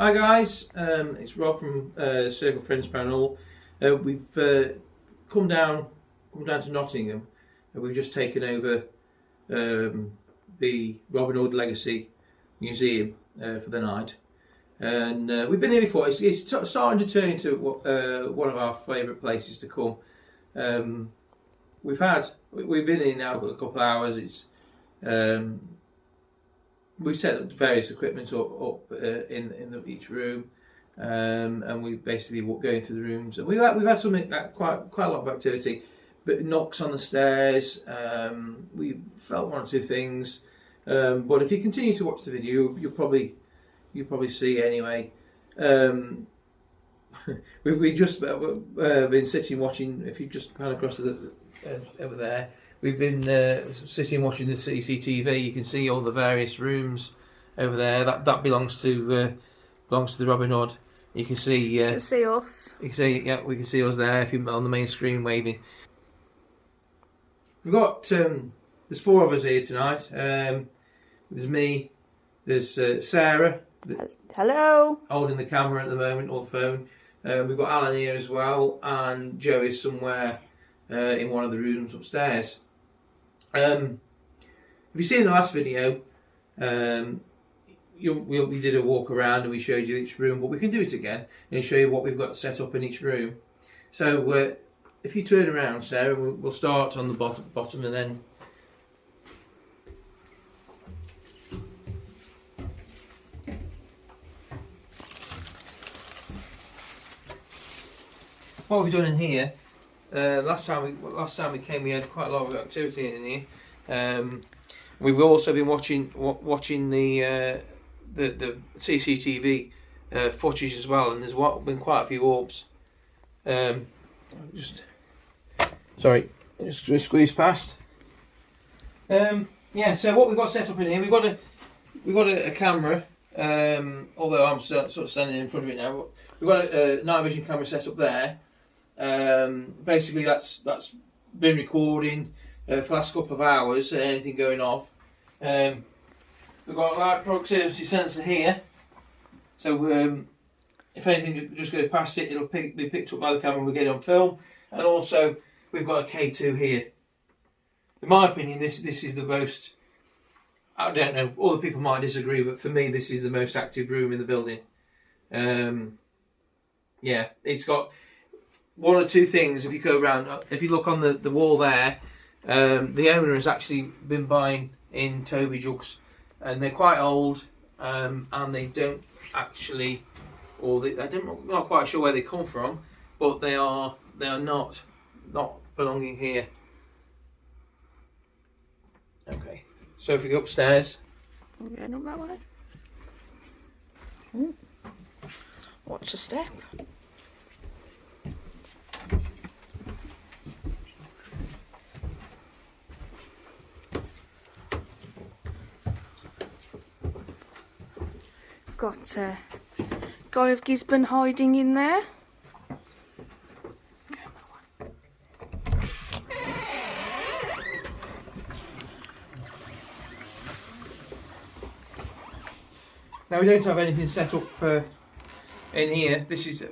Hi guys, it's Rob from Circle Friends Paranormal. We've come down to Nottingham, and we've just taken over the Robin Hood Legacy Museum for the night. And we've been here before. It's starting to turn into one of our favourite places to come. We've been here now for a couple of hours. We've set up various equipment up in each room, and we basically going through the rooms. And we've had quite a lot of activity, but knocks on the stairs. We felt one or two things, but if you continue to watch the video, you'll probably see anyway. We've just been sitting watching. If you just pan across over there. We've been sitting watching the CCTV. You can see all the various rooms over there. That belongs to the Robin Hood. You can see. You can see us. You can see, yeah, we can see us there. If you're on the main screen waving. We've got there's four of us here tonight. There's me. There's Sarah. Hello. Holding the camera at the moment, or the phone. We've got Alan here as well, and Joe is somewhere in one of the rooms upstairs. If you see in the last video, we did a walk around and we showed you each room, but we can do it again and show you what we've got set up in each room. So if you turn around, Sarah, we'll start on the bottom and then what we've done in here. Last time we came, we had quite a lot of activity in here. We've also been watching the CCTV footage as well, and there's been quite a few orbs. Just squeeze past. Yeah. So what we've got set up in here, we've got a camera. Although I'm sort of standing in front of it now, but we've got a night vision camera set up there. Basically that's been recording for the last couple of hours, anything going off. We've got a light proximity sensor here, so if anything just goes past it, it'll be picked up by the camera and we'll get it on film. And also we've got a K2 here. In my opinion, this is the most, I don't know, other people might disagree, but for me this is the most active room in the building. Yeah, it's got one or two things. If you go around, if you look on the wall there, the owner has actually been buying in Toby jugs, and they're quite old, and they don't actually, I'm not quite sure where they come from, but they are not belonging here. Okay, so if we go upstairs, We're going up that way. Ooh. Watch the step. Got Guy of Gisborne hiding in there. now we don't have anything set up in here. This is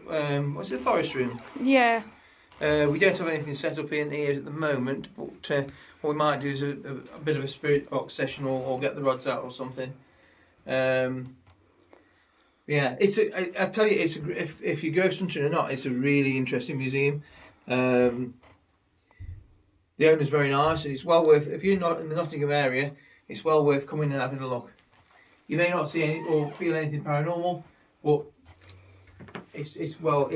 what's it, the forest room? Yeah. We don't have anything set up in here at the moment, but what we might do is a bit of a spirit box session, or get the rods out or something. Yeah, I tell you, if you go hunting or not, it's a really interesting museum. The owner's very nice, and it's well worth. If you're not in the Nottingham area, it's well worth coming and having a look. You may not see any or feel anything paranormal, but it is well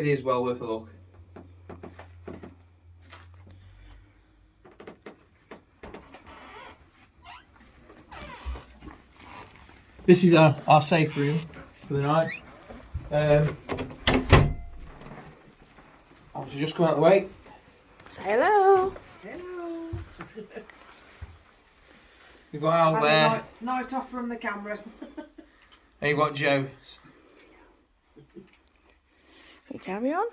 worth a look. This is our safe room for the night. I'll just come out of the way. Say hello. Hello. We've got Al there. Night off from the camera. And you've got Joe. You carry on.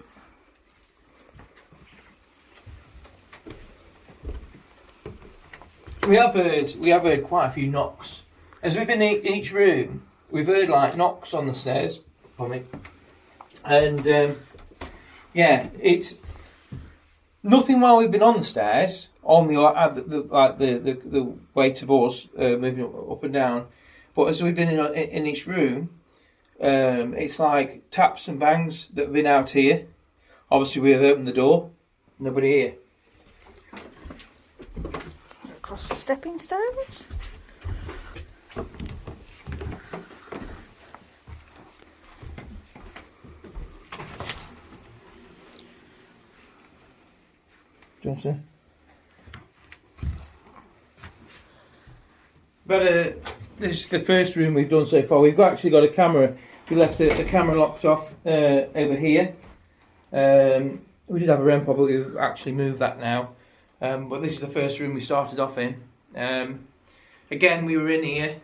We have heard quite a few knocks. As we've been in each room, we've heard like knocks on the stairs. on me. And yeah, it's nothing while we've been on the stairs, on the weight of us moving up and down. But as we've been in each room, it's like taps and bangs that have been out here. Obviously, we have opened the door. Nobody here. Across the stepping stones. Do you want to? But this is the first room we've done so far. We've actually got a camera. We left the camera locked off over here. We did have a REM pod, but we've actually moved that now. But this is the first room we started off in. Again, we were in here.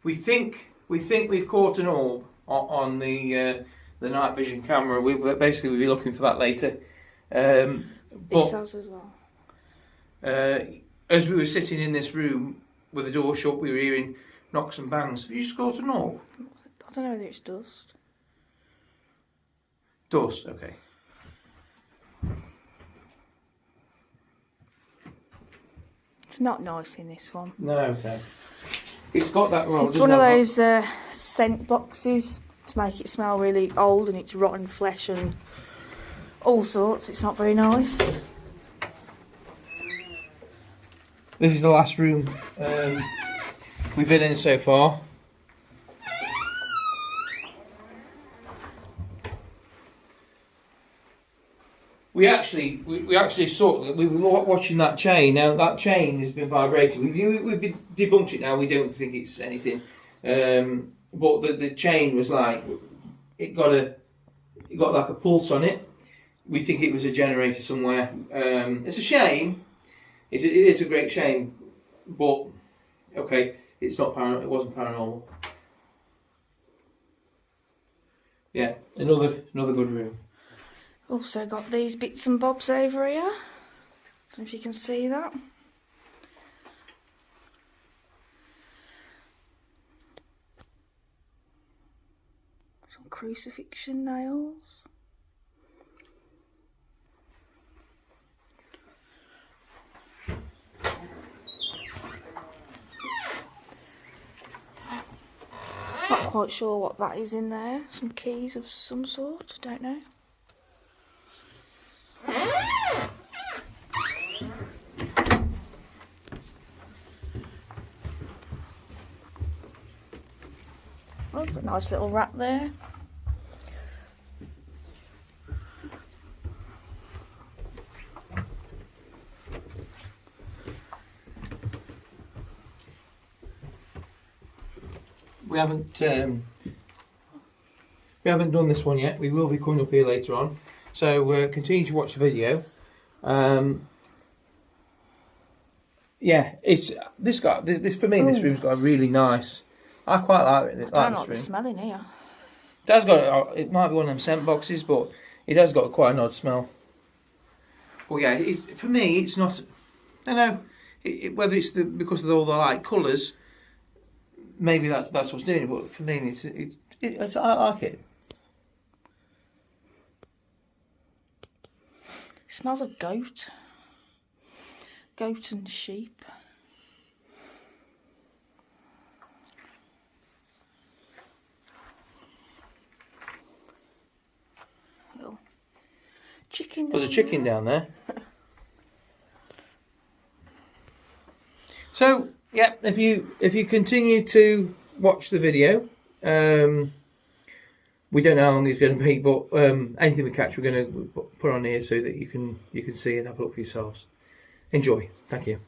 We think we've caught an orb on the night vision camera. We'll be looking for that later. This has as well. As we were sitting in this room with the door shut, we were hearing knocks and bangs. Have you just caught an orb? I don't know whether it's dust. Dust, okay. It's not nice in this one. No, okay. It's got that. Well, It's one of those scent boxes to make it smell really old, and it's rotten flesh and all sorts. It's not very nice. This is the last room we've been in so far. We actually saw that we were watching that chain. Now that chain has been vibrating. We've been debunked it now. We don't think it's anything. But the chain was like it got like a pulse on it. We think it was a generator somewhere. It's a shame. It is a great shame, but okay, it's not it wasn't paranormal. Yeah, another good room. Also got these bits and bobs over here. I don't know if you can see that. Some crucifixion nails. Not quite sure what that is in there. Some keys of some sort, I don't know. Oh, a nice little rat there. We haven't done this one yet. We will be coming up here later on. So continue to watch the video. Yeah, it's this for me. This room's got a really nice. I quite like it. I don't like the smell in here. It has got. It might be one of them scent boxes, but it has got quite an odd smell. Well, yeah, for me, it's not. I don't know whether it's because of all the light colours. Maybe that's what's doing it. But for me, it's I like it. It smells of goat. Goat and sheep. Little chicken. There's a chicken down there. So yeah, if you continue to watch the video, we don't know how long it's going to be, but anything we catch, we're going to put on here so that you can see and have a look for yourselves. Enjoy. Thank you.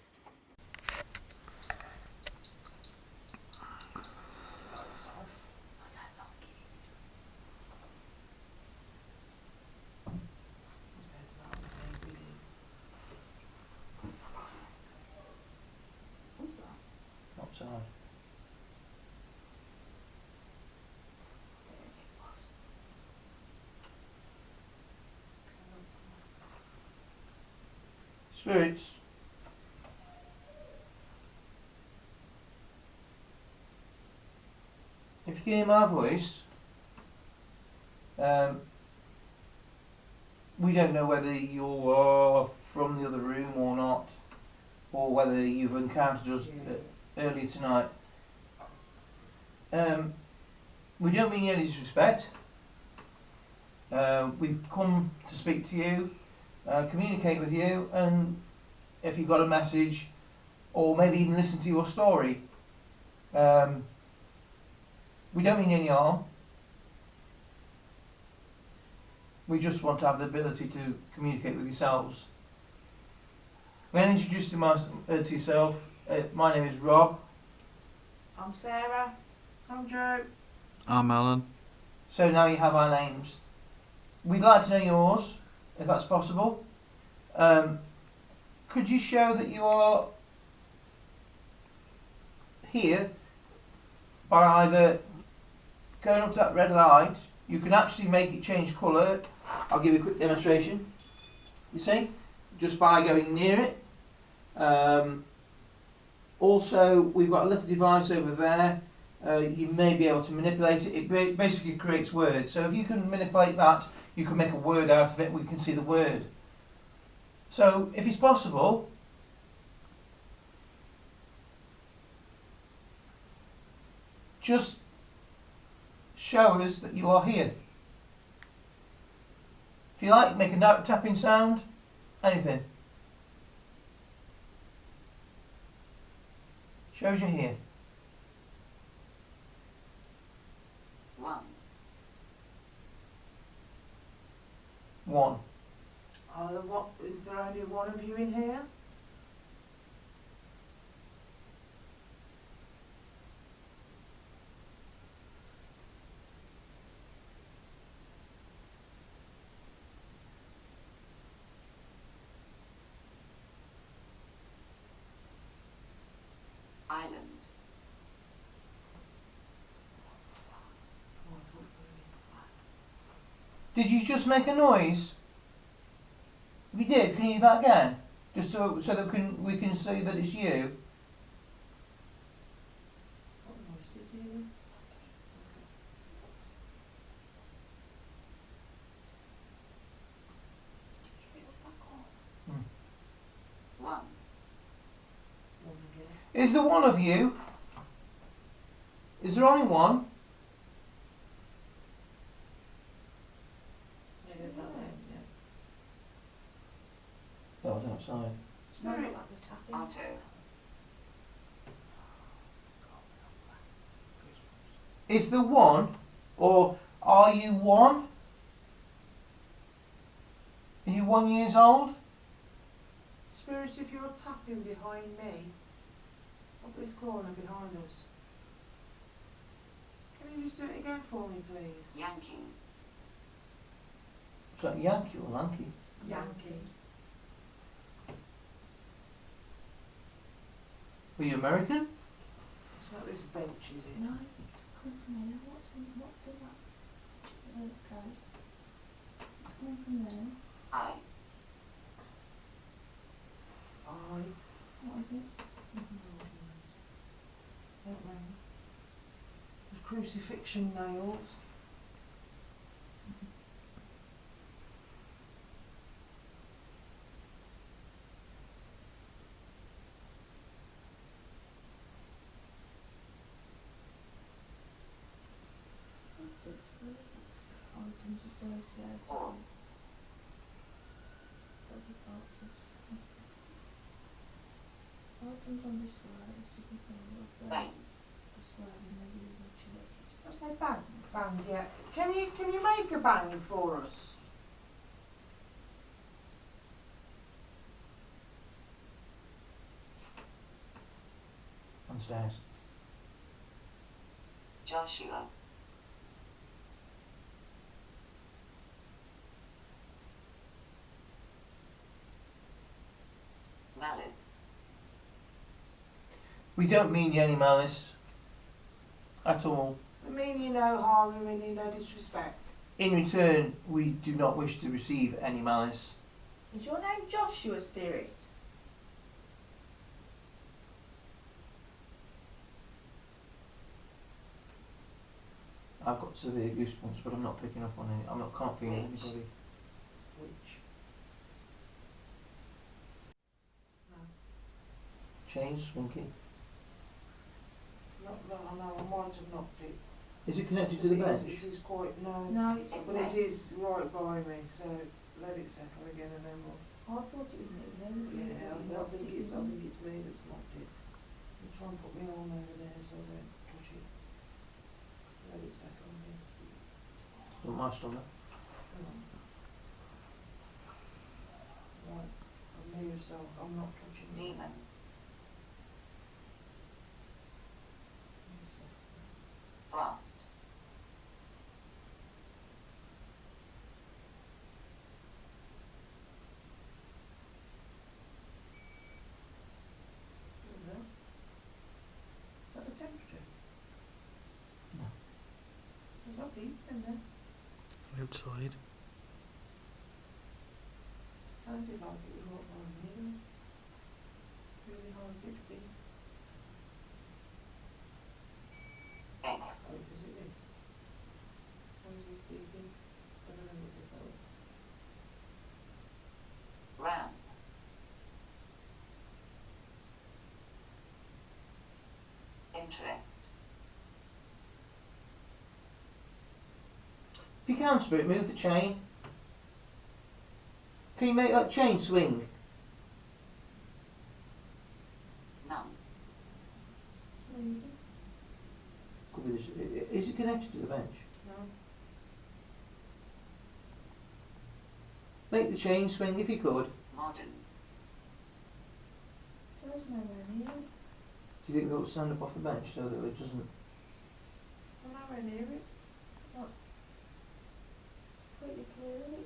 Outside. Spirits. If if you can hear my voice, we don't know whether you are from the other room or not, or whether you've encountered us earlier tonight. We don't mean any disrespect. We've come to speak to you, communicate with you, and if you've got a message, or maybe even listen to your story. We don't mean any harm. We just want to have the ability to communicate with yourselves. I'm going to introduce to yourself. My name is Rob. I'm Sarah. I'm Joe. I'm Alan. So now you have our names. We'd like to know yours, if that's possible. Could you show that you are here by either going up to that red light? You can actually make it change colour. I'll give you a quick demonstration. You see? Just by going near it. Also, we've got a little device over there. You may be able to manipulate it. It basically creates words. So if you can manipulate that, you can make a word out of it. We can see the word. So if it's possible, just show us that you are here. If you like, make a tapping sound, anything. Shows you're here. 1. 1. Is there only one of you in here? Island. Did you just make a noise? If you did, can you use that again? Just so that we can see that it's you. What noise did you? 1. Is there one of you? Is there only one? That was outside. Spirit. Otto. Is there one? Or are you one? Are you 1 year old? Spirit, if you're tapping behind me, up this corner behind us, can you just do it again for me, please? Yankee. Is that Yankee or Lanky? Yankee. Are you American? It's not this bench, is it? No, it's coming from there. What's in that? Okay. It's coming from there. I. What is it? Don't know. There's crucifixion nails. Items associated. Or. Body parts of items on this slide are significant of Bang. describing the medieval church. What's that bang? Bang, yeah. Can you make a bang for us? On the stairs. Joshua. Malice. We don't mean you any malice. At all. We mean you no harm, we mean you no disrespect. In return, we do not wish to receive any malice. Is your name Joshua, Spirit? I've got severe goosebumps, but I'm not picking up on it. Can't feel Which? anybody. Which? No. Chain swinky. Not that I know, I might have knocked it. Is it connected to the bench? It is quite, no. No, it's But it is right by me, so let it settle again and then we'll. I thought it was me. Yeah, I think it's me that's knocked it. I'm trying to put my arm over there so I don't touch it. Let it settle again. Not my stomach. Hang on. Right, I'm near yourself, I'm not touching it. Demon. Frost. Is that the temperature? No. There's not heat in there. Outside. Sounded like it was right by me though. Really high 50. X. Oh, is it this? Or is it DD? I don't know what they call it. Ram. Interest. If you can, Spirit, move the chain. Can you make that chain swing? None. Maybe. Could be this. Is it connected to the bench? No. Make the chain swing if you could. Modern. There's nowhere near it. Do you think it'll stand up off the bench so that it doesn't? I'm nowhere near it. Pretty clearly.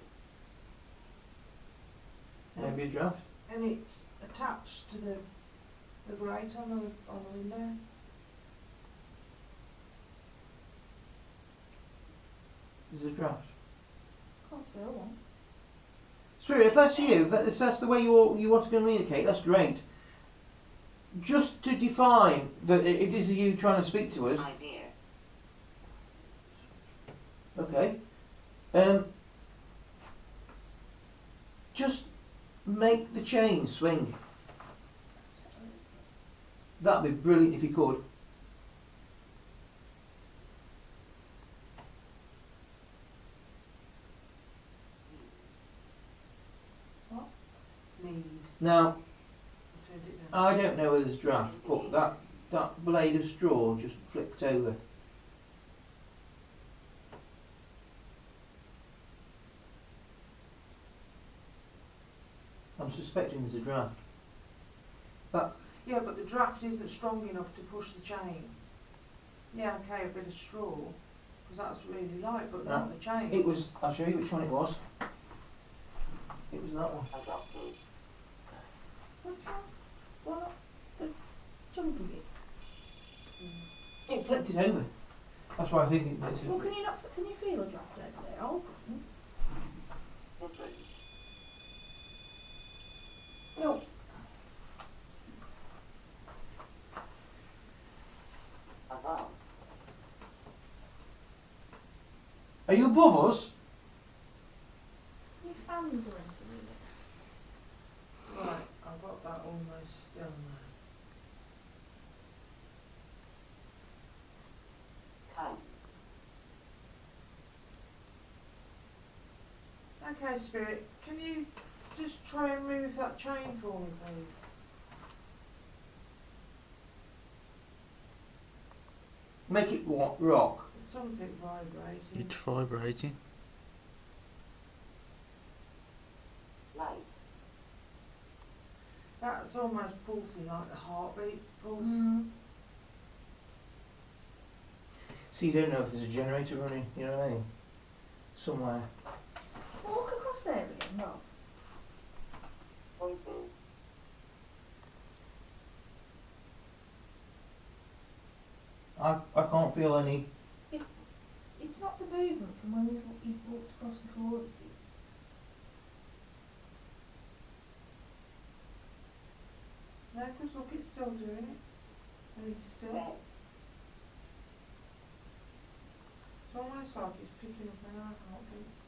Maybe a draft? And it's attached to the grate on the window. There's a draft. Can't feel one. Spirit, if that's you, if that's the way you want to communicate, that's great. Just to define that it is you trying to speak to us, Idea. okay. Just make the chain swing. That'd be brilliant if you could. Need. Now, I turned it down. I don't know whether there's draft, but that blade of straw just flipped over. I'm suspecting there's a draft. Yeah, but the draft isn't strong enough to push the chain. Yeah, okay, a bit of straw, because that's really light, but not the chain. It was, I'll show you which one it was. It was that one. Adopted. What's wrong? Why not the chunky bit? It flipped it over. That's why I think it's Well, can you feel a draft over there? Oh, Different. no. Above. Are you above us? Any fans or anything in it? Right, I've got that almost still now. Kind. Okay, Spirit, can you just try and move that chain for me, please? Make it what? Rock. There's something vibrating. It's vibrating. Light. That's almost pulsing like the heartbeat pulse. So you don't know if there's a generator running, you know what I mean? Somewhere. Walk across there again, Rob. Voices. I can't feel any. It's not the movement from when you walked across the floor. No, because look, it's still doing it. And it's still. Set. So like it's picking up our heartbeats.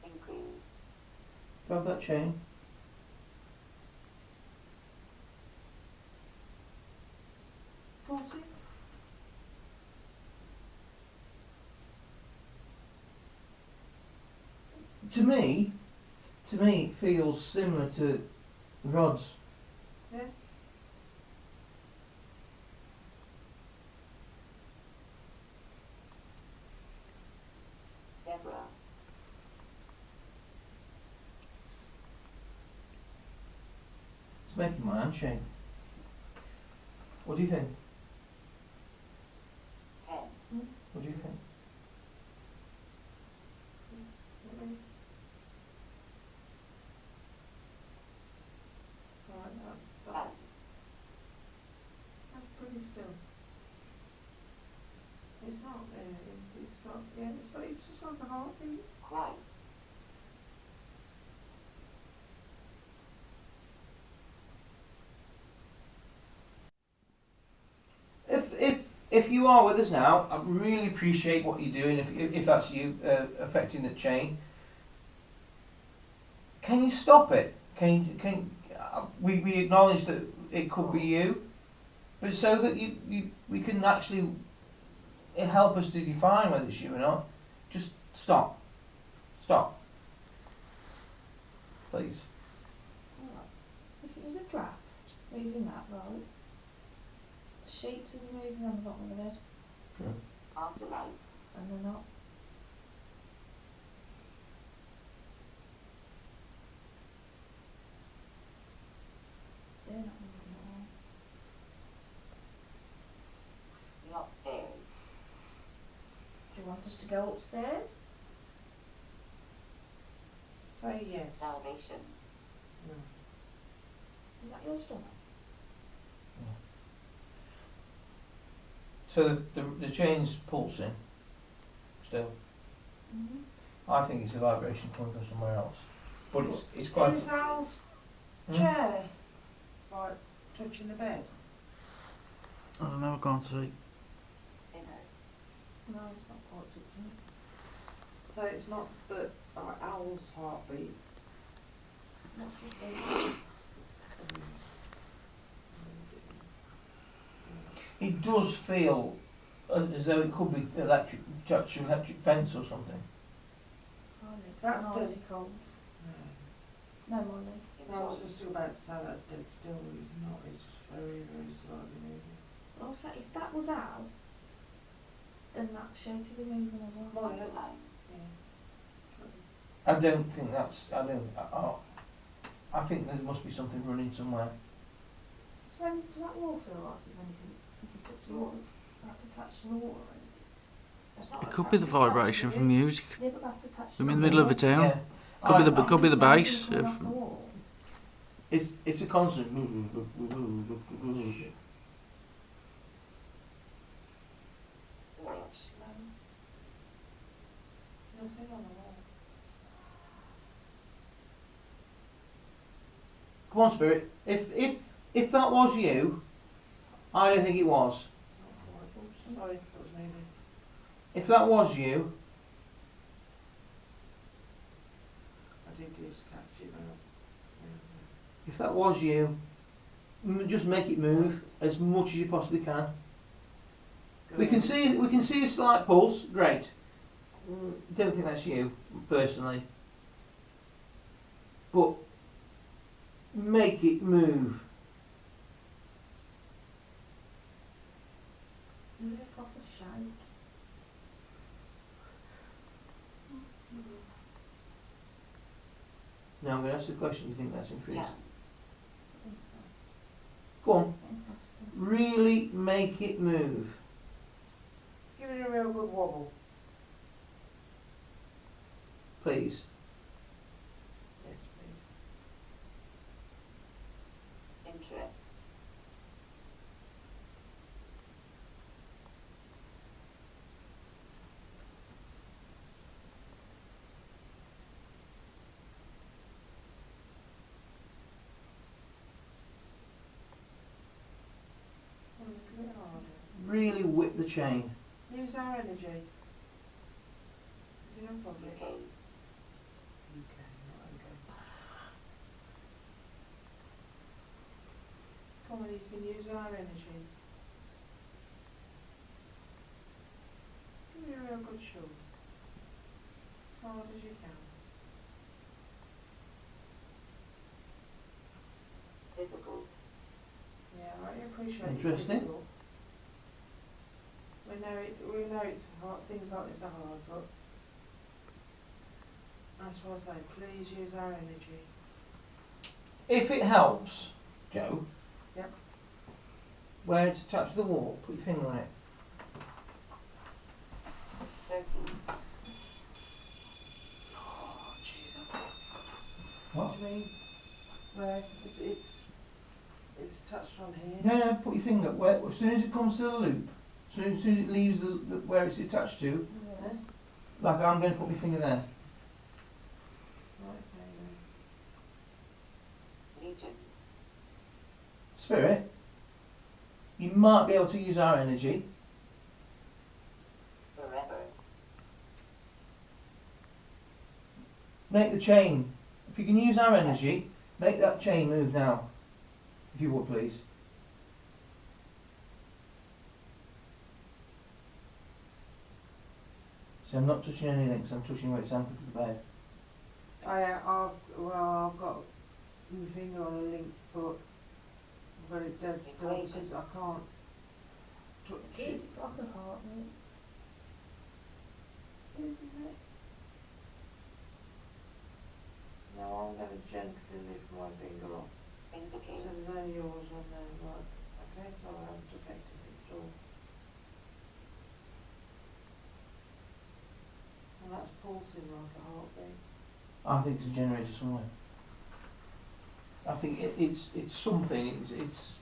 Increase. Grab that chain. Pulse it. To me, it feels similar to the rods. Yeah. Deborah. It's making my hand shake. What do you think? 10. What do you think? Right, that's Pass. that's pretty still. It's not there. It's got yeah. It's just like a heartbeat. Quite. If you are with us now, I really appreciate what you're doing. If that's you affecting the chain, can you stop it? We acknowledge that it could be you, but so that we can actually help us to define whether it's you or not. Just stop, please. If it was a draft, moving that right, the sheets are moving on the bottom of the bed, Afterlife. and they're not. They're not moving at all. The upstairs. Do you want us to go upstairs? Say yes. Salvation. No. Is that your stomach? So the chain's pulsing still. Mm-hmm. I think it's a vibration coming from somewhere else, but it's quite. Is Al's Hmm? chair like touching the bed? I don't know, I can't see. Inner. No, it's not quite touching it. So it's not the like Al's heartbeat. What's your beat? It does feel as though it could be electric fence or something. That's nice dead. cold. No. No, Molly. I was just about to say that's dead still, but it's not. It's very, very slowly moving. Well, I'll say if that was Al, then that show to be moving as well. Well, Underline. Yeah. I don't think that's. I think there must be something running somewhere. So when does that wall feel like there's anything? If you touch the wall, that's attached to the wall or anything? It's not It could be the vibration from music. Yeah, but that's attached to I'm the in the middle of a town. Could be the bass. Coming off the wall. It's a constant. Which. Nothing on the wall. Come on, Spirit. If that was you, I don't think it was. Not quite. Oops, sorry, that was moving. If that was you, I did just catch it out. if that was you, just make it move as much as you possibly can. We can see a slight pulse. Great. Don't think that's you personally, but make it move. Is it a proper shake? Now I'm going to ask the question. Do you think that's increased? Down. I think so. Go on. Interesting. Really make it move. Give it a real good wobble. Please. Yes, please. Interest. A little bit harder. chain. Use our energy. Is it in public? UK. UK, not okay. Come on, you can use our energy. Give me a real good shove. As hard as you can. Difficult. Yeah, I appreciate it's Interesting. difficult. We know it's hard, things like this are hard, but that's why I say, please use our energy. If it helps, Joe. Yep. Where it's attached to the wall, put your finger on it. 13. Oh, jeez. What? What do you mean? Where? It's touched on here. No, put your finger where. As soon as it comes to the loop, as soon as it leaves the where it's attached to, Yeah. like I'm going to put my finger there. Right, okay then. Legion. Spirit, you might be able to use our energy. Forever. Make the chain. If you can use our energy, make that chain move now. If you would, please. So I'm not touching anything, because I'm touching where it's anchored to the bed. I've got my finger on a link, but I've got it dead still because I can't touch it. It's like a heart, mate. Isn't it? Now I'm going to gently lift my finger off. So Indicate. there's no yours on there, right? Okay, so I haven't affected it at all. And that's pulsing like a heartbeat. I think it's a generator somewhere. I think it's something. It's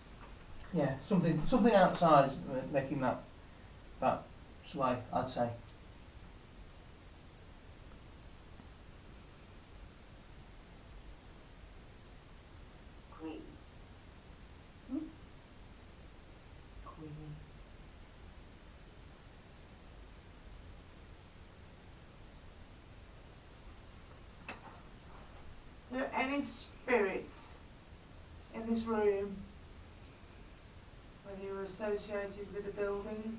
yeah, something outside is making that sway. I'd say. Queen. Queen. Are there any spirits in this room, whether you're associated with the building,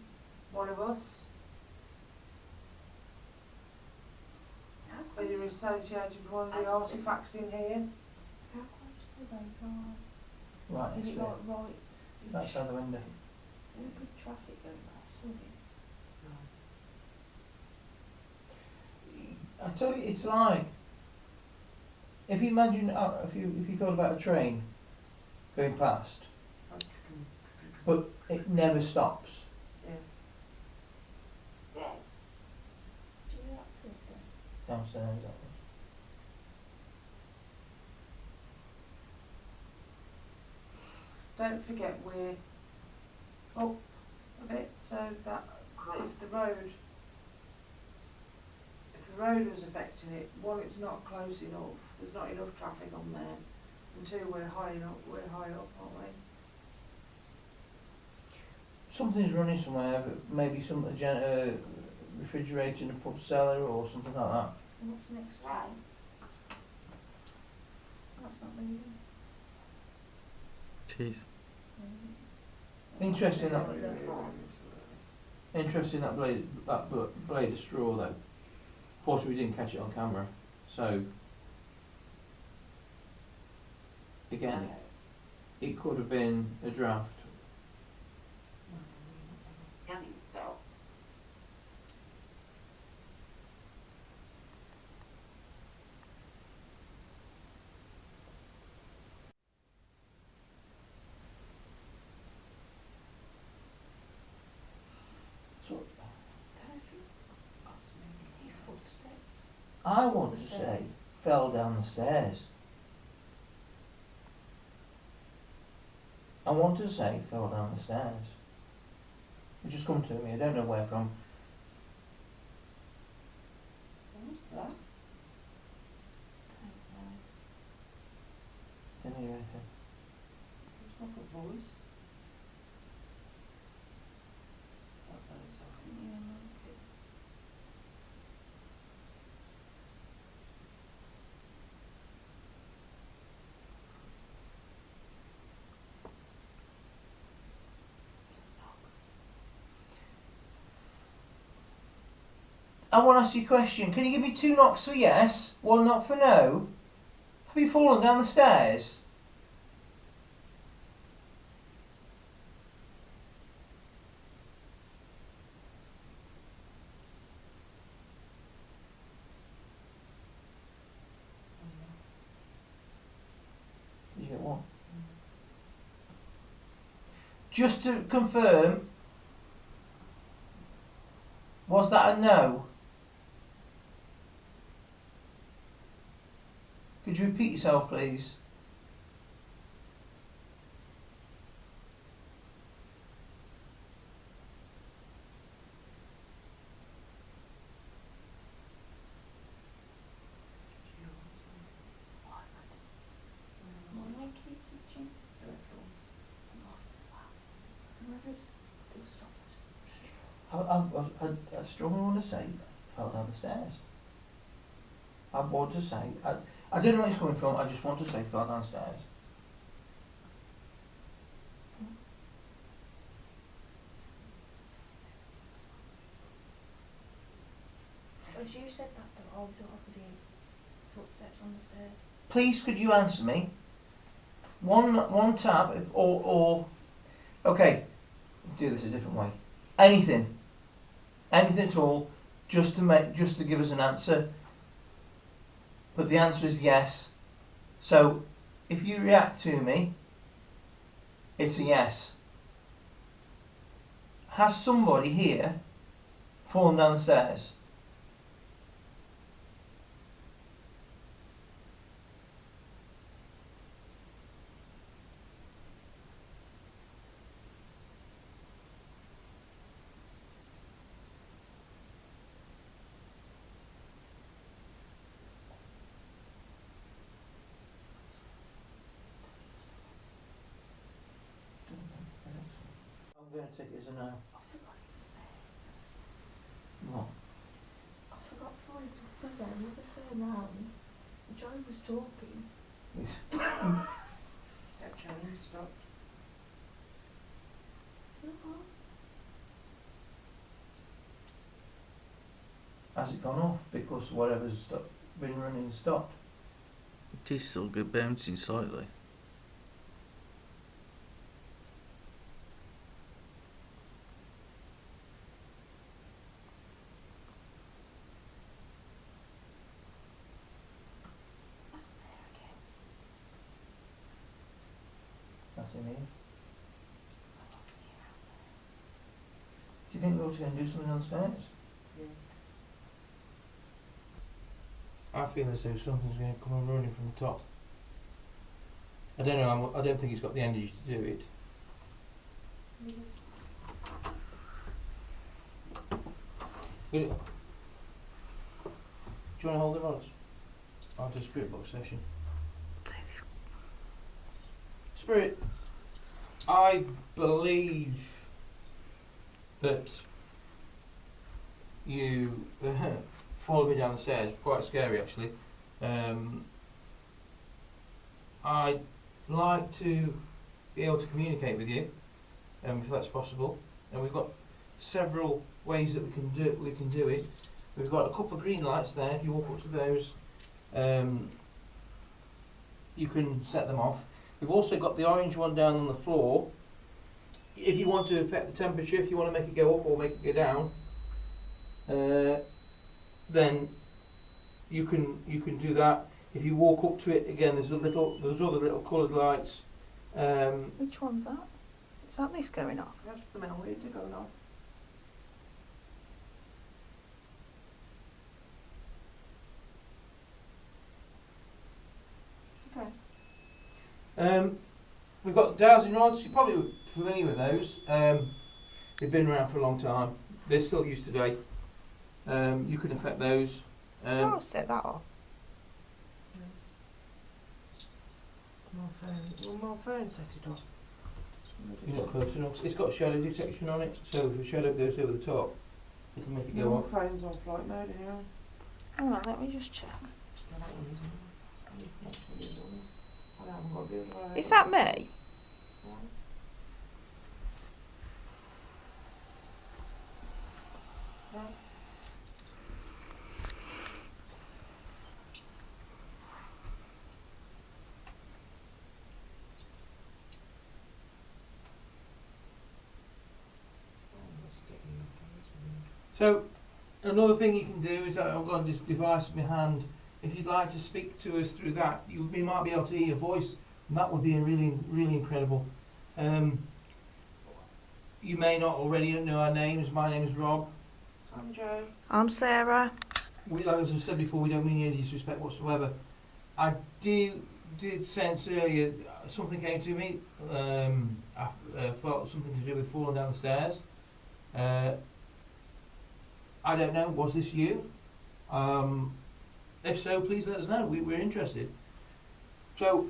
one of us, whether you're associated with one of the artefacts in here? How close to the road? Right, Is this it bit. like right? That's out the window. There's good traffic going past, wouldn't it? I tell you, it's like if you imagine if you thought about a train going past, but it never stops. Yeah. Dead. Do you know that's it then? Downstairs, that was. Don't forget we're up a bit, so that if the road was affecting it, one, it's not close enough, there's not enough traffic on there, and two, we're high up, aren't we? Something's running somewhere, but maybe some refrigerator in a pub cellar or something like that. And what's next to Right. it? That's not moving. Cheese. Interesting that. Look. Interesting that blade of straw though. Of course, we didn't catch it on camera, so again, it could have been a draft. Scanning stopped. So That's me. Footsteps. I want to The say stairs. fell down the stairs. I want to say fell down the stairs. It just come to me. I don't know where from. What's that? Didn't hear anything. It's like a voice. That's a I want to ask you a question. Can you give me 2 knocks for yes, 1 knock for no? Have you fallen down the stairs? Did you get 1? Just to confirm, was that a no? Could you repeat yourself, please? I strongly want to say fell down the stairs. I want to say, I don't know where it's coming from, I just want to say fell downstairs. As you said that though, I was opposite footsteps on the stairs. Please could you answer me? One tab or okay, do this a different way. Anything at all, just to give us an answer. But the answer is yes. So if you react to me, it's a yes. Has somebody here fallen down the stairs? I'm going to take it as a no. I forgot it was there. What? I forgot Floyd's was there. Was a turn round. Joe was talking. That train stopped. Has it gone off because whatever's been running stopped? It is still good bouncing slightly. That's in here. Do you think we're going to do something downstairs? Yeah. I feel as though something's going to come and running from the top. I don't know. I don't think it's got the energy to do it. Do you want to hold the rods? I'll do a spirit box session. Spirit, I believe that you followed me down the stairs. Quite scary, actually. I'd like to be able to communicate with you, if that's possible. And we've got several ways that we can do it. We've got a couple of green lights there. If you walk up to those, you can set them off. We've also got the orange one down on the floor. If you want to affect the temperature, if you want to make it go up or make it go down, then you can do that. If you walk up to it again, there's other little coloured lights. Which one's that? Is that this going off? That's the meter going off. Okay. We've got dowsing rods. You're probably familiar with those. They've been around for a long time. They're still used today. You can affect those. I'll set that off. My phone set it off. You're not close enough. It's got shadow detection on it, so if the shadow goes over the top, it'll make it go My off. phone's on flight mode anyway. Hang on, let me just check. Is that me? So another thing you can do is that I've got this device in my hand. If you'd like to speak to us through that, we might be able to hear your voice, and that would be really, really incredible. You may not already know our names. My name is Rob. I'm Joe. I'm Sarah. As I said before, we don't mean any disrespect whatsoever. I did sense earlier something came to me. I felt something to do with falling down the stairs. I don't know. Was this you? If so, please let us know. We're interested. So,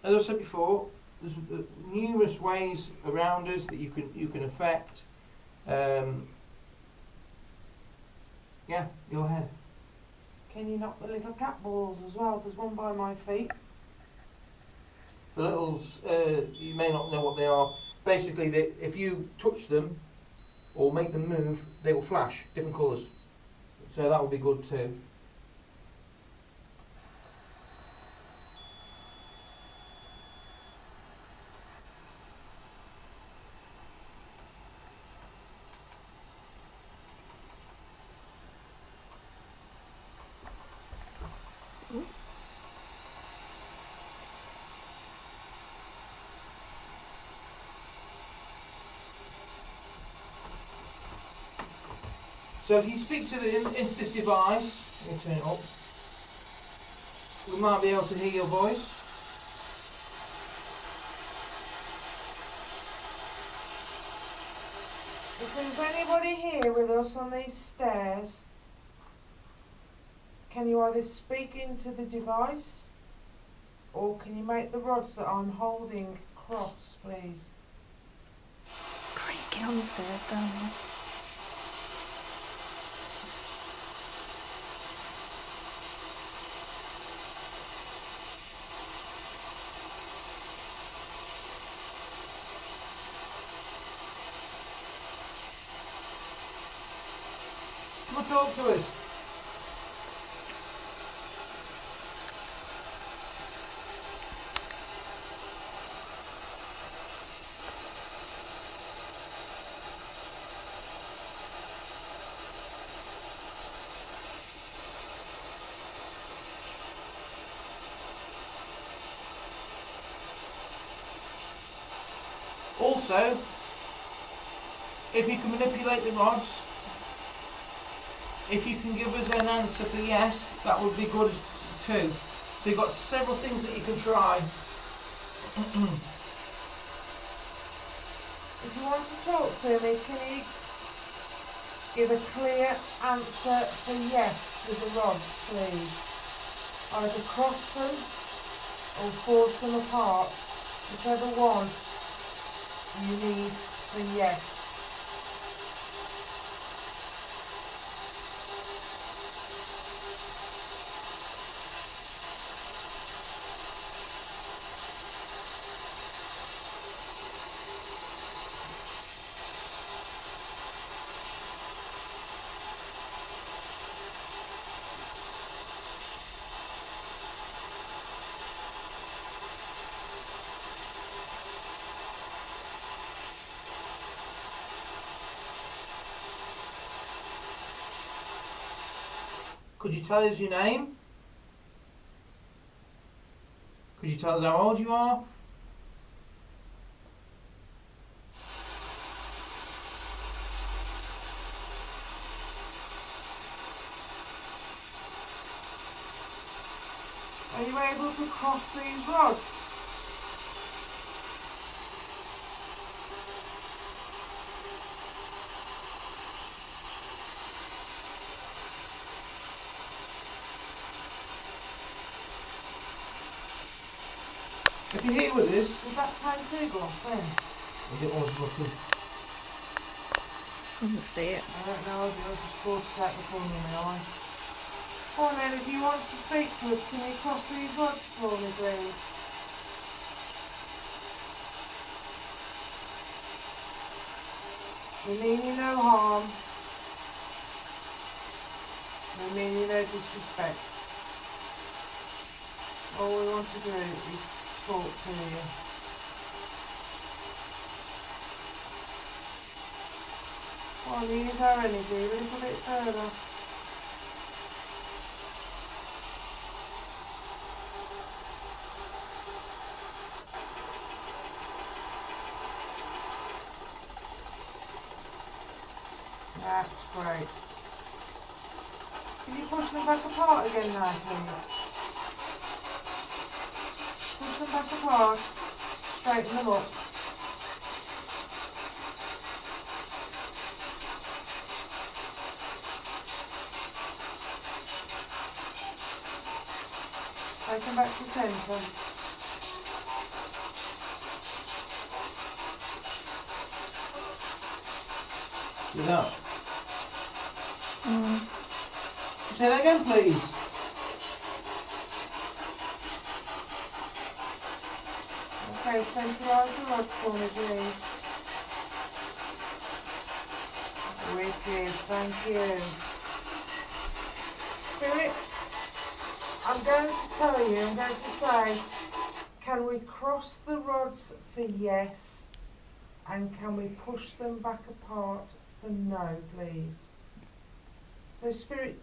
as I said before, there's numerous ways around us that you can affect. Yeah, go ahead. Can you knock the little cat balls as well? There's one by my feet. The littles, you may not know what they are. Basically, if you touch them or make them move, they will flash different colours. So that will be good too. So if you speak into this device, let me turn it up, we might be able to hear your voice. If there's anybody here with us on these stairs, can you either speak into the device or can you make the rods that I'm holding cross, please? Creaky on the stairs down there. Come and talk to us. Also, if you can manipulate the rods, if you can give us an answer for yes, that would be good too. So you've got several things that you can try. If you want to talk to me, can you give a clear answer for yes with the rods, please? Either cross them or force them apart, whichever one you need for yes. Could you tell us your name? Could you tell us how old you are? Are you able to cross these rods? If you're here with us, Did that pan too go off then? I don't want to look at- I can see it. I don't know, I'll just force it out the corner of my eye. Go on then, if you want to speak to us, can you cross these rods for me, please? We mean you no harm. We mean you no disrespect. All we want to do is talk to you. Come on, use our energy a little bit further. That's great. Can you push them back apart again now, please? Push them back apart. Straighten them up. Take them back to centre. Without. Mm. Say that again, please. Okay, centralise the rods for me, please. Wicked, thank you. Spirit, I'm going to tell you, I'm going to say, can we cross the rods for yes, and can we push them back apart for no, please? So Spirit,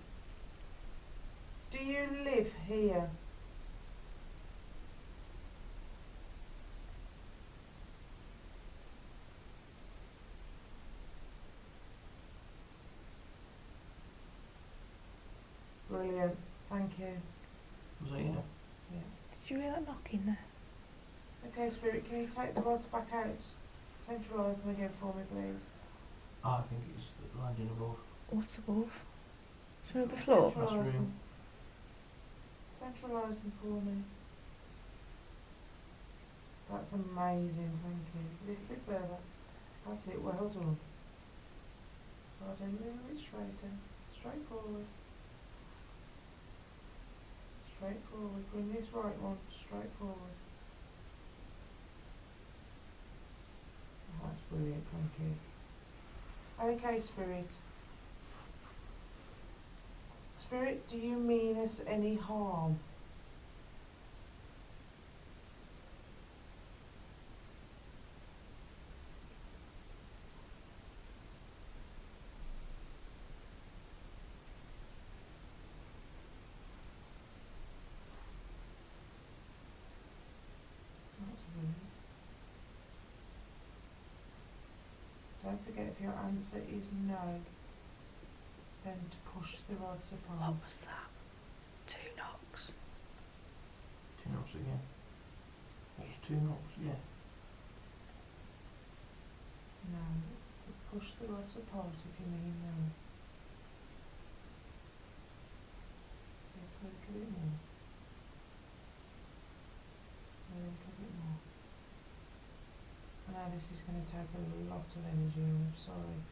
do you live here? Brilliant, thank you. Was that you? Did you hear that knocking there? Okay, Spirit, can you take the rods back out? Centralise them again for me, please. I think it's landing above. What's above? Show the floor. That's Centralise room. them. Centralise them for me. That's amazing, thank you. A little bit further. That's it, well done. Well done, a little bit straighter. Straight forward. Straight forward. Bring this right one straight forward. That's brilliant, thank you. Okay, Spirit. Spirit, do you mean us any harm? That's brilliant. Don't forget, if your answer is no, then to push the rods apart. What was that? 2 knocks. 2 knots again. That's 2 knots, yeah. No. Push the rods apart if you mean no. Just a little bit more. A little bit more. I know this is going to take a lot of energy, I'm sorry.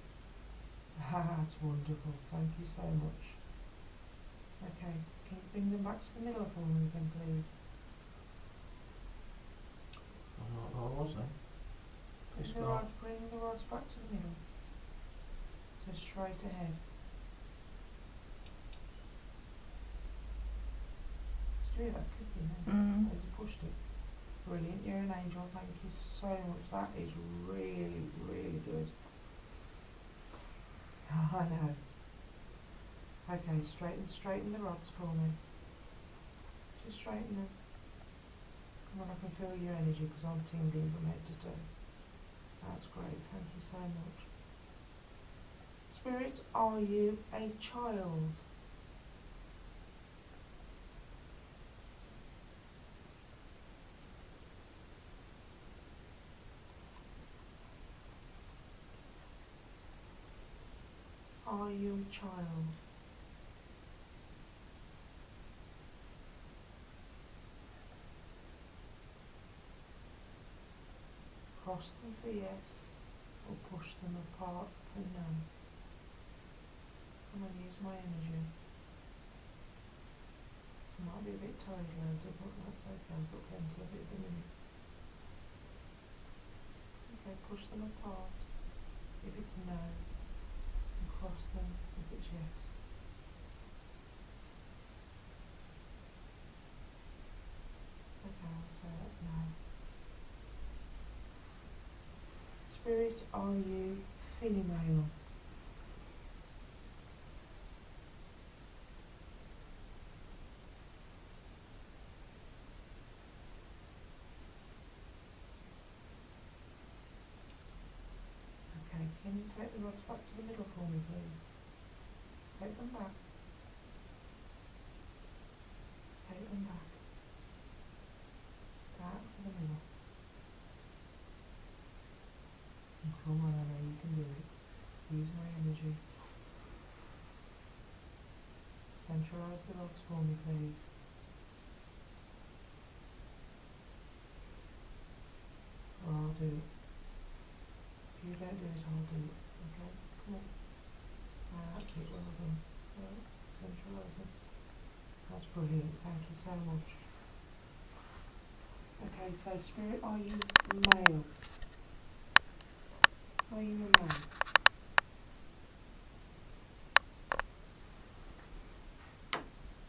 That's wonderful, thank you so much. Okay, can you bring them back to the middle for me again, please? I don't know what I was then. Bring the rods back to the middle. So straight ahead. Did you hear that clicking then? Mm. As you pushed it. Brilliant, you're an angel, thank you so much. That is really, really good. I know. Okay, straighten the rods for me. Just straighten them. Come on, I can feel your energy because I'm tingling from head to toe. That's great, thank you so much. Spirit, are you a child? Are you a child? Cross them for yes, or push them apart for no. I'm going to use my energy. It might be a bit tired later, but that's okay, I've got plenty of it at the minute. Okay, push them apart if it's no, and cross them if it's yes. Okay, I'll say that's no. Spirit, are you female? rods back to the middle for me, please. Take them back. Take them back. Back to the middle. Come on, Anna, you can do it. Use my energy. Centralise the rods for me, please. Or I'll do it. If you don't do it, I'll do it. Okay? Come on. That's it, well done. Right, centralise it. That's brilliant, thank you so much. Okay, so Spirit, are you male? Are you a male?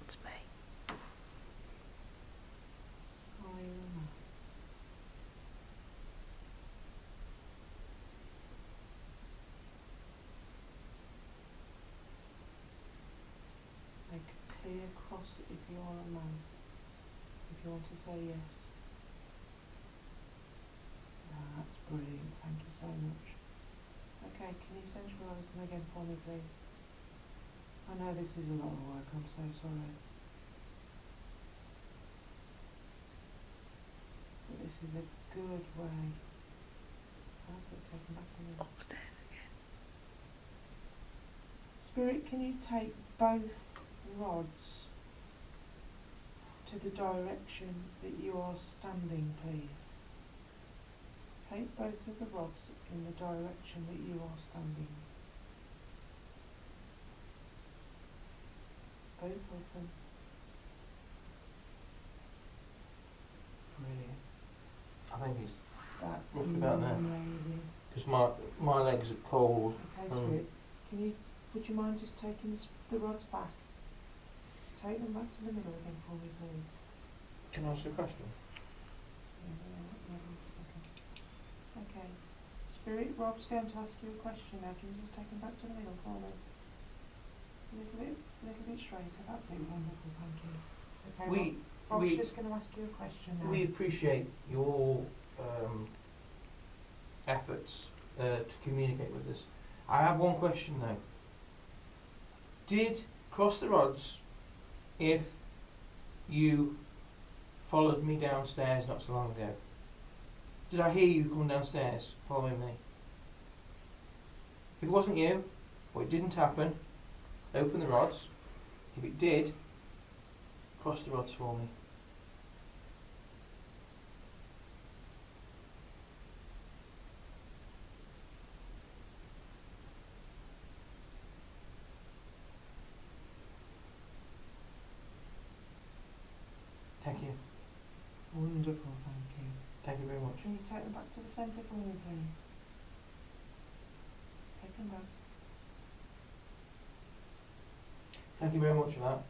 It's me. Are you a male? Make a clear cross if you are a man. If you want to say yes. That's brilliant, thank you so much. Okay, can you centralise them again for me, please? I know this is a lot of work, I'm so sorry. But this is a good way. That's it, take them back to me. Upstairs again. Spirit, can you take both rods to the direction that you are standing, please? Take both of the rods in the direction that you are standing. Both of them. Brilliant. I think it's That's roughly about there. amazing. because my legs are cold. Okay, Spirit, would you mind just taking the rods back? Take them back to the middle again for me, please. Can I ask a question? Okay. Spirit, Rob's going to ask you a question now. Can you just take him back to the middle for me? A little bit straighter. That's it. Wonderful. Thank you. Okay. Rob's just going to ask you a question now. We appreciate your efforts to communicate with us. I have one question though. Did cross the rods if you followed me downstairs not so long ago? Did I hear you come downstairs following me? If it wasn't you, or it didn't happen, open the rods. If it did, cross the rods for me. Thank you. Wonderful. Thank you. Thank you very much. Can you take them back to the centre for me, please? Take them back. Thank you very much for that.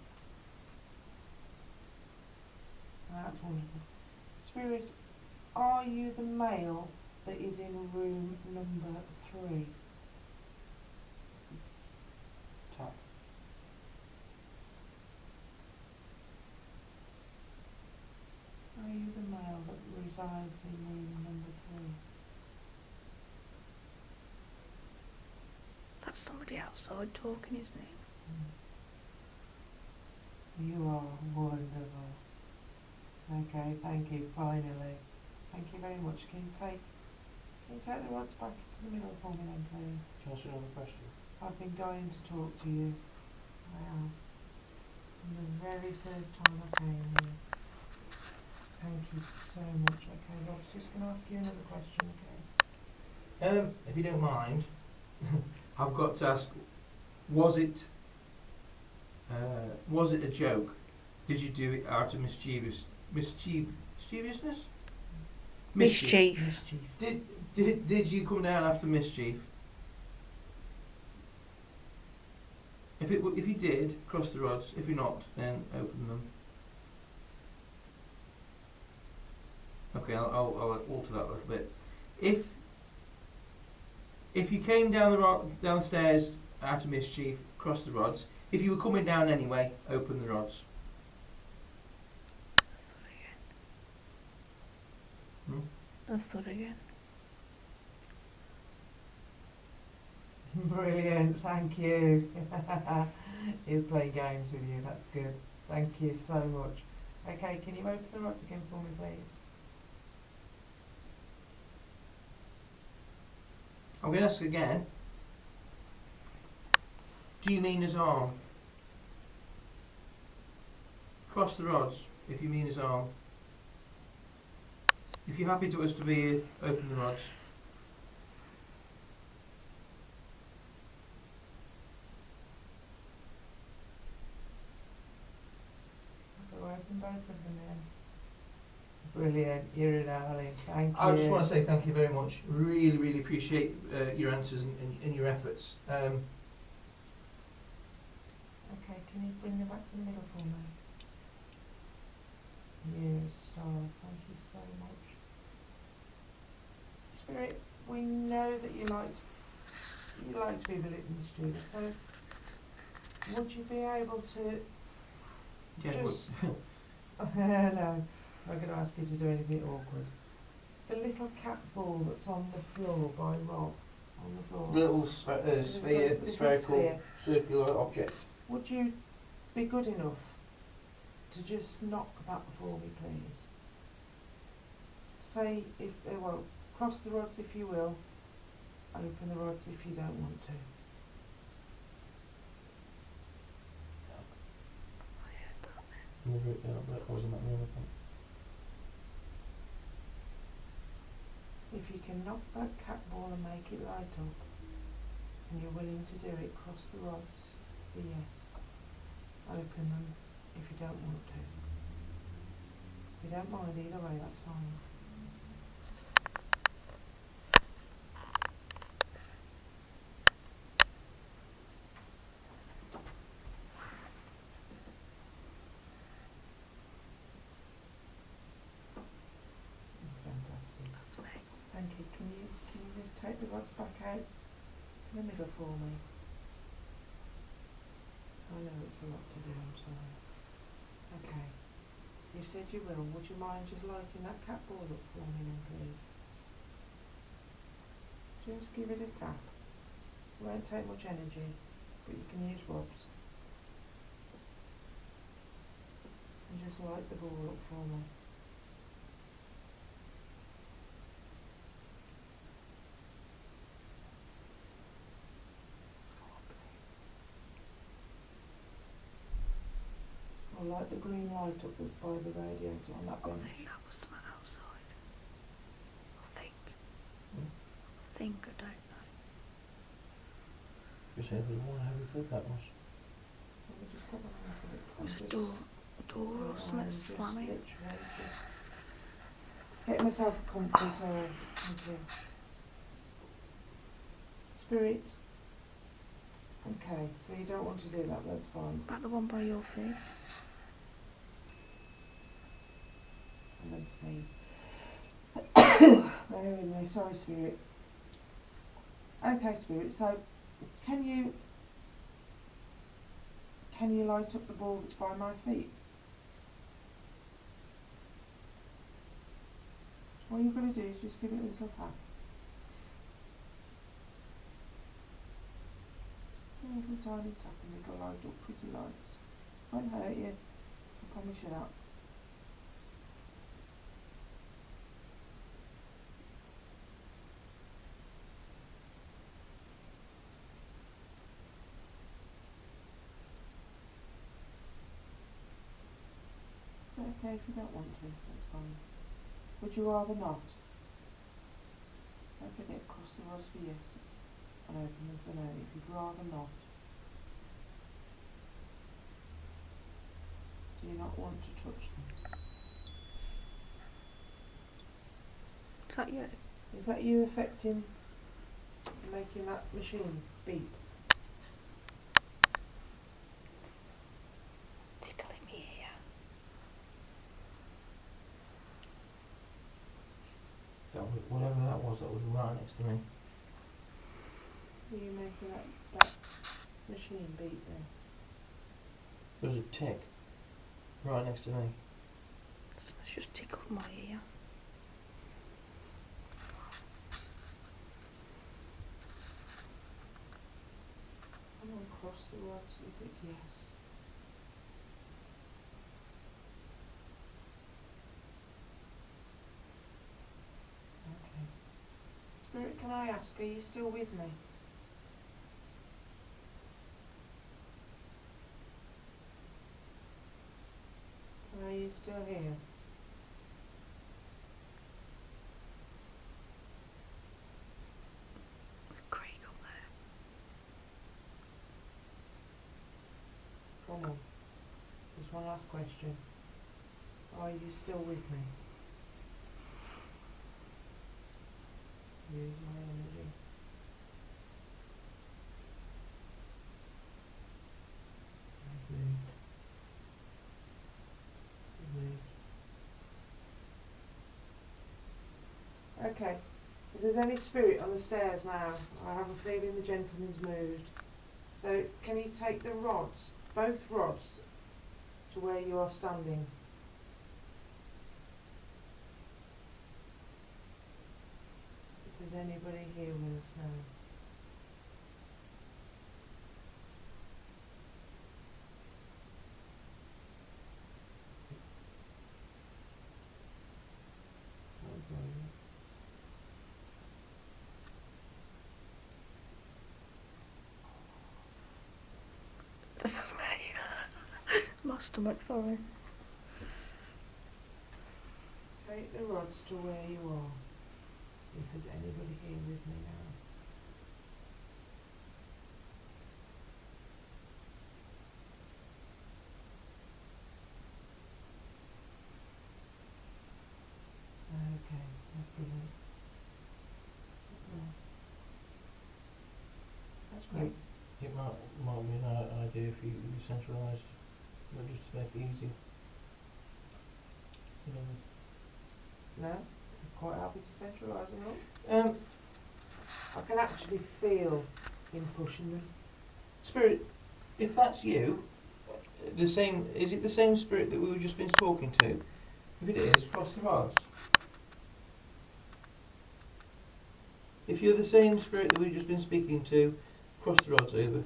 That's wonderful. Spirit, are you the male that is in room number 3? Tap. Are you the male that resides in room number 3? That's somebody outside talking, isn't it? You are wonderful. Okay, thank you, finally. Thank you very much. Can you take the rods back to the middle for me then, please? Can I ask you another question? I've been dying to talk to you. I have. From the very first time I came here. Thank you so much. Okay, Rob's just going to ask you another question, okay? If you don't mind, I've got to ask, was it a joke? Did you do it out of mischievousness? Mischief. Did you come down after mischief? If you did, cross the rods. If you're not, then open them. Okay, I'll alter that a little bit. If you came downstairs out of mischief, cross the rods. If you were coming down anyway, open the rods. Let's start again. Brilliant, thank you. He's playing games with you, that's good. Thank you so much. Okay, can you open the rods again for me, please? I'm going to ask again. Do you mean his arm? Cross the rods if you mean his arm. If you're happy to us to be here, open the rods. So open both of them then. Brilliant, you're a darling, thank you. I just want to say thank you very much. Really, really appreciate your answers and your efforts. Okay, can you bring them back to the middle for me? You're a star, thank you so much. Spirit, we know that you like to be the litmus student, so would you be able to Yeah, just no, I'm not going to ask you to do anything awkward. The little cat ball that's on the floor by Rob, on the floor. little sphere, Little spherical, sphere. circular object. Would you be good enough to just knock that for me, please? Say if well, cross the rods if you will. Open the rods if you don't want to. Move it down, that wasn't that the other thing. If you can knock that cat ball and make it light up, and you're willing to do it, cross the rods for yes. Open them if you don't want to. If you don't mind either way, that's fine. Fantastic. That's right. Thank you. Can you just take the rods back out to the middle for me? I know it's a lot to do, I'm sorry. Okay. You said you will. Would you mind just lighting that cat ball up for me then, please? Just give it a tap. It won't take much energy, but you can use Rob's. And just light the ball up for me. Or light the green light up that's by the radiator on that I bench. think that was something outside. I think. Hmm? I think, I don't know. You said we want how we thought that was. Let me just put my hands with it. Was I'm the just- door or I'm something just slamming? literally just getting myself comfy, sorry. Thank you. Spirit. Okay, so you don't want to do that, that's fine. About the one by your feet. I'm going to sneeze. Bear with me, sorry Spirit. Okay Spirit, so can you light up the ball that's by my feet? All you've got to do is just give it a little tap. A little tiny tap and it'll light up pretty lights. Won't hurt you, I promise you that. Is it okay if you don't want to? That's fine. Would you rather not? Don't forget, cross the rods for yes and open them for no if you'd rather not. Do you not want to touch them? Is that you? Is that you affecting making that machine beep? Tickling me here. That was, whatever that was right next to me. Are you making that machine beep then? There was a tick right next to me. Something's just tickled my ear. Cross the rods if it's yes. Okay. Spirit, can I ask, are you still with me? Are you still here? Creek up there. Come on. Just one last question. Are you still with me? Use my energy. I've moved. Okay, if there's any spirit on the stairs now, I have a feeling the gentleman's moved. So can you take the rods, both rods, to where you are standing? If there's anybody here with us now. That was me. My stomach, sorry. Take the rods to where you are. If there's anybody here with me now. Okay, that's brilliant. That's great. It might be an idea if you centralised, just to make it easy. No? I'm quite happy to centralise them all. I can actually feel him pushing them. Spirit, if that's you, is it the same spirit that we were just been talking to? If it is, cross the rods. If you're the same spirit that we've just been speaking to, cross the rods over.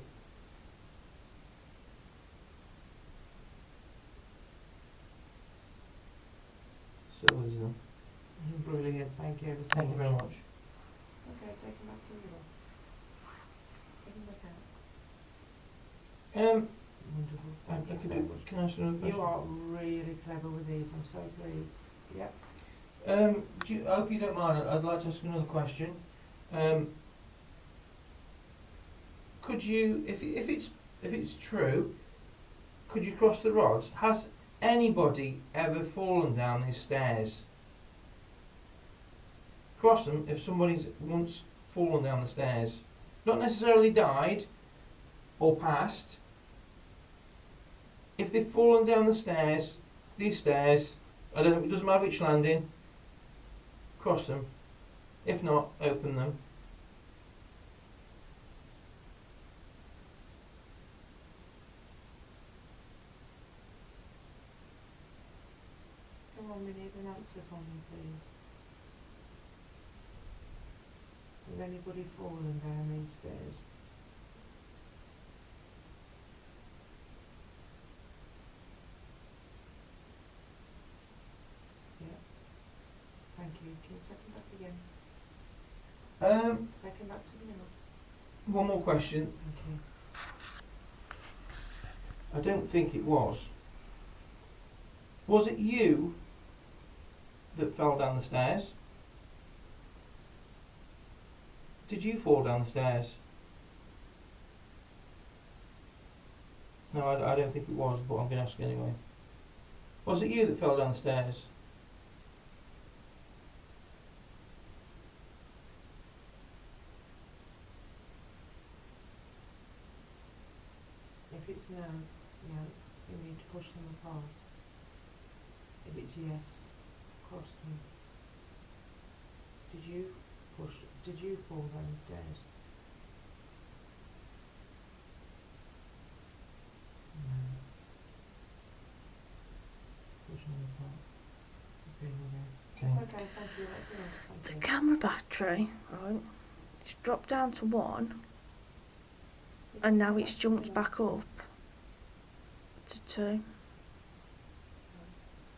So there's them. Brilliant, thank you ever so Thank you much. very much. Okay, take him back to the middle. Take him back out. Wonderful, thank you so much. Can I ask another question? You are really clever with these, I'm so pleased. Yep. I hope you don't mind. I'd like to ask another question. Could you, if it's true, could you cross the rods? Has anybody ever fallen down these stairs? Cross them if somebody's once fallen down the stairs. Not necessarily died or passed. If they've fallen down the stairs, these stairs, I don't know, it doesn't matter which landing, cross them. If not, open them. Come on, we need an answer from you, please. Has anybody fallen down these stairs? Yeah. Thank you. Can you take him back again? Take him back to the middle. One more question. Thank you. I don't think it was. Was it you that fell down the stairs? Did you fall down the stairs? No, I don't think it was, but I'm going to ask anyway. Was it you that fell down the stairs? If it's no, no, you need to push them apart. If it's yes, cross them. Did you fall down the stairs? No. Push them apart. Okay, it's okay, thank you, that's enough, The thank you. camera battery, right, it's dropped down to 1. and now it's jumped back up to 2. Can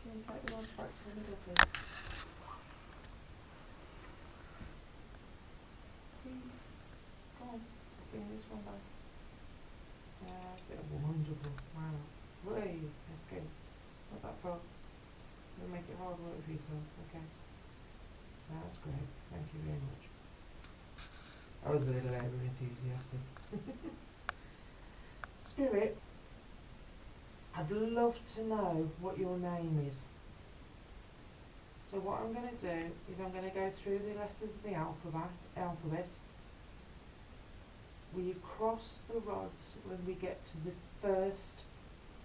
you take the rods back to the middle, please? Please. Go on. Give me this one back. That's it. Wonderful. Wow. Way. Okay. Not that far. You'll make it hard work for yourself. Okay. That's great. Thank you very much. I was a little over enthusiastic. Spirit, I'd love to know what your name is. So what I'm going to do is I'm going to go through the letters of the alphabet. Will you cross the rods when we get to the first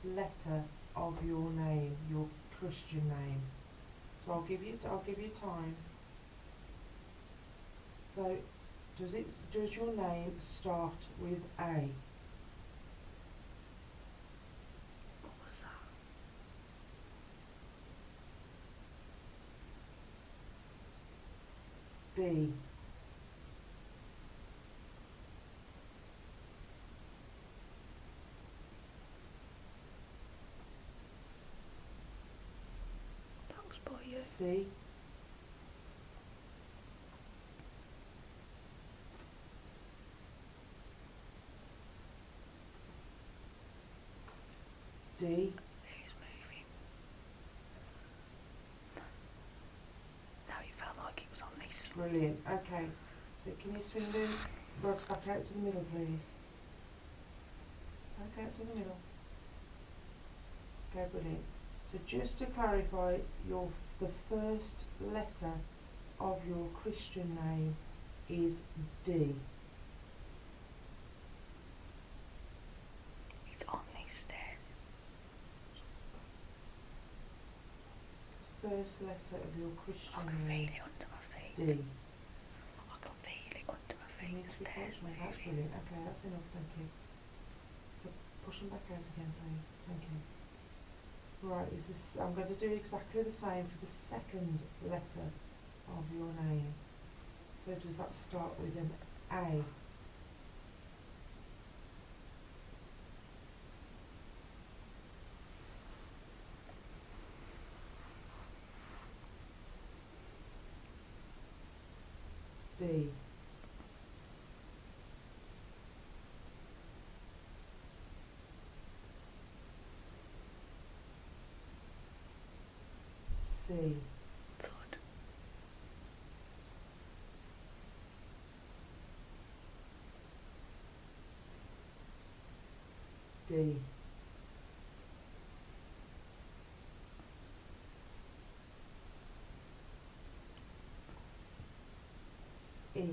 letter of your name, your Christian name? So I'll give you time. So does your name start with A? What was that? B? That was by you. C? D? Who's moving? No, it felt like it was on this. Brilliant. Okay. So can you swing the rods back out to the middle, please? Back out to the middle. Okay, brilliant. So just to clarify, the first letter of your Christian name is D. It's on these stairs. First letter of your Christian I can feel name, it under my feet. D. I can feel it under my feet. Needs The to be stairs touched, mate. That's moving. brilliant. Okay, that's enough. Thank you. So push them back out again, please. Thank you. Right, I'm going to do exactly the same for the second letter of your name. So does that start with an A? B? C? Thud. D? E?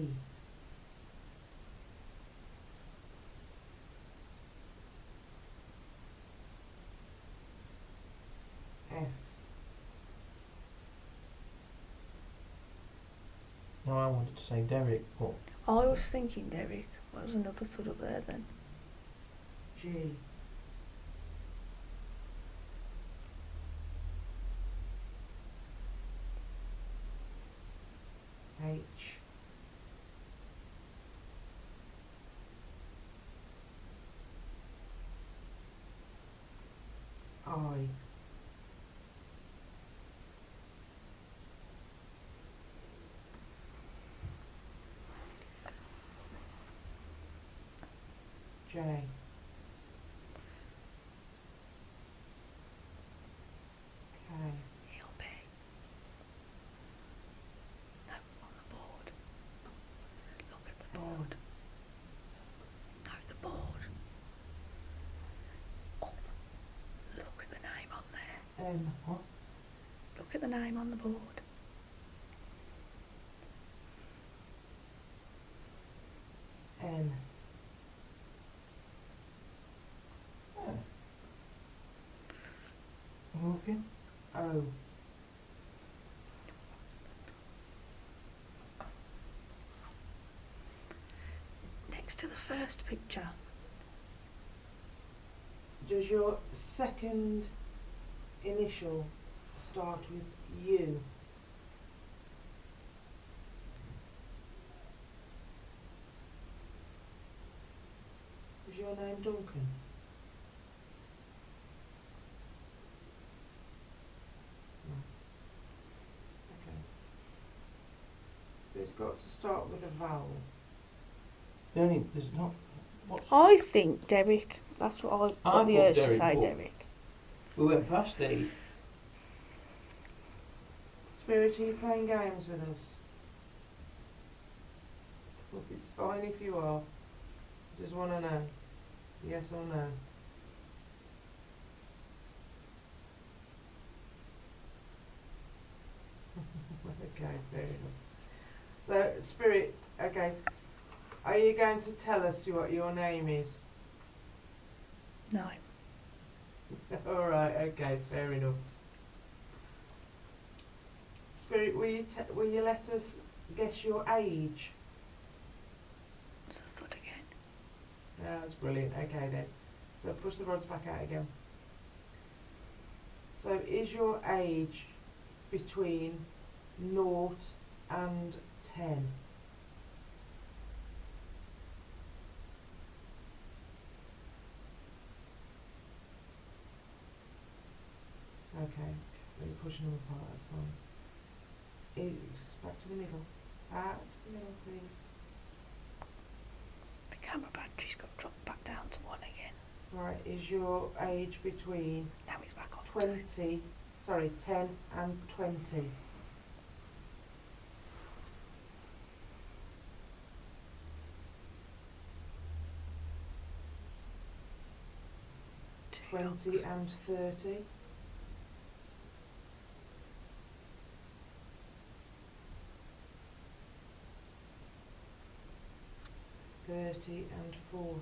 F? No, I wanted to say Derek, but I was thinking Derek. What was another thud up there then? G? H? I? J? K? He'll be. No, on the board. Look at the board. No, the board. Oh, look at the name on there. M? What? Look at the name on the board. N? okay. O? Next to the first picture. Does your second initial start with U? surname Duncan? No. Okay. So it's got to start with a vowel. There's not. What's, I think Derek. That's what I I got the thought urge to Derek, say, but- Derek. we went past Dave. Spirit, are you playing games with us? Well, it's fine if you are. Just want to know. Yes or no? Okay, fair enough. So, Spirit, okay. Are you going to tell us what your name is? No. Alright, okay, fair enough. Spirit, will you let us guess your age? So thought again. Yeah, that's brilliant. Okay then. So push the rods back out again. So is your age between 0 and 10? Okay, so you're pushing them apart, that's fine. Back to the middle. Back to the middle, please. The camera battery's got dropped back down to 1 again. Right, is your age between Now it's back on. 10 and 20? Two. 20 and 30? Thirty and 40.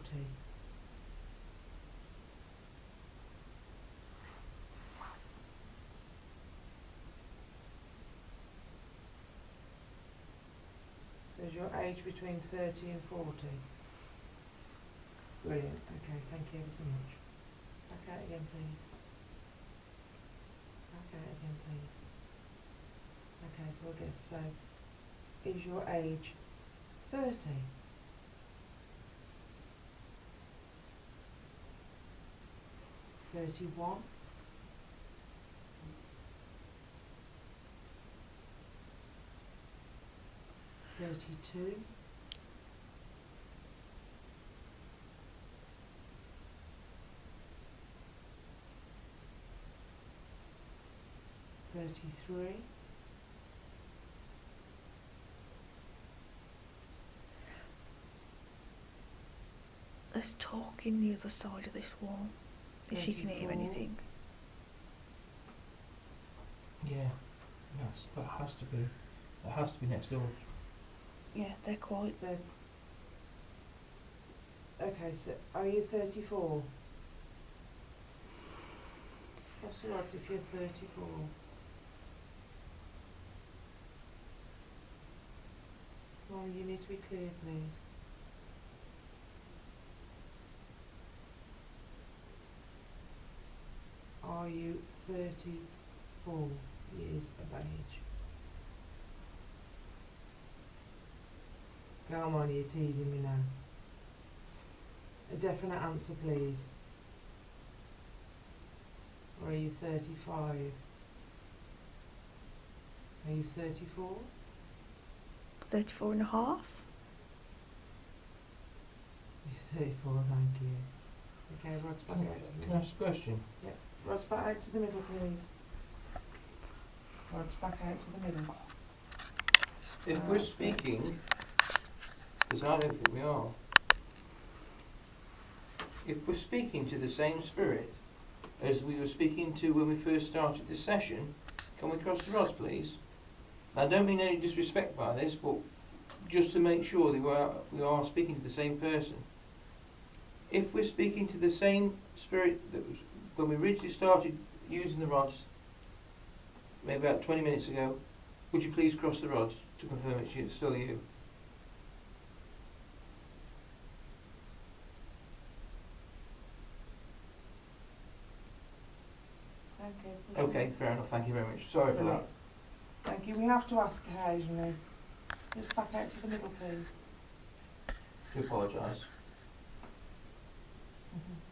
So is your age between 30 and 40? Brilliant. Okay, thank you ever so much. Back out again, please. Back out again, please. Okay, so I guess so. Is your age 30? 31? 32? 33? 'There's talking the other side of this wall. If she can hear 34. anything. Yeah, that has to be. That has to be next door. Yeah, they're quite. Okay, so are you 34? What's the odds if you're 34? Well, you need to be clear, please. Are you 34 years of age? Come on, you're teasing me now. A definite answer, please. Or are you 35? Are you 34? 34 and a half. You're 34, thank you. Okay, Rod's back out to the Can I middle. ask a question? Rod's back out to the middle, please. Rod's back out to the middle. If we're speaking, because I don't think we are, if we're speaking to the same spirit as we were speaking to when we first started this session, can we cross the rods, please? I don't mean any disrespect by this, but just to make sure that we are speaking to the same person. If we're speaking to the same spirit that was when we originally started using the rods, maybe about 20 minutes ago, would you please cross the rods to confirm it's still you? Okay. Okay, fair enough. Thank you very much. Sorry for that. Thank you. We have to ask occasionally. Just back out to the middle, please. I do apologise. Mhm.